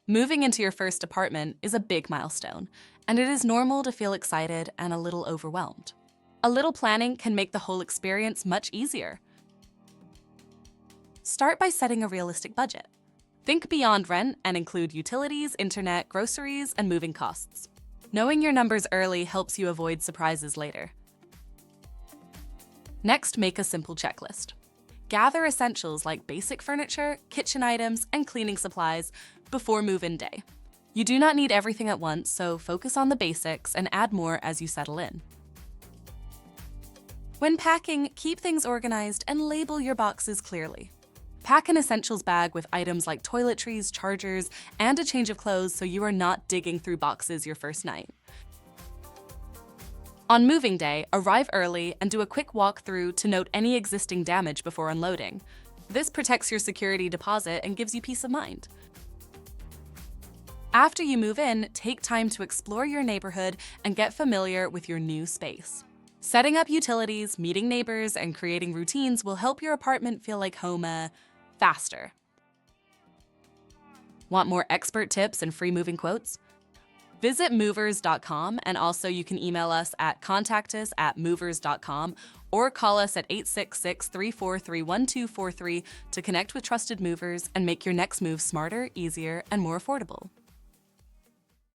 Moving into your first apartment is a big milestone, and it is normal to feel excited and a little overwhelmed. A little planning can make the whole experience much easier. Start by setting a realistic budget. Think beyond rent and include utilities, internet, groceries, and moving costs. Knowing your numbers early helps you avoid surprises later. Next, make a simple checklist. Gather essentials like basic furniture, kitchen items, and cleaning supplies before move-in day. You do not need everything at once, so focus on the basics and add more as you settle in. When packing, keep things organized and label your boxes clearly. Pack an essentials bag with items like toiletries, chargers, and a change of clothes so you are not digging through boxes your first night. On moving day, arrive early and do a quick walkthrough to note any existing damage before unloading. This protects your security deposit and gives you peace of mind. After you move in, take time to explore your neighborhood and get familiar with your new space. Setting up utilities, meeting neighbors, and creating routines will help your apartment feel like home faster. Want more expert tips and free moving quotes? Visit movers.com, and also you can email us at contactus@movers.com or call us at 866-343-1243 to connect with trusted movers and make your next move smarter, easier, and more affordable.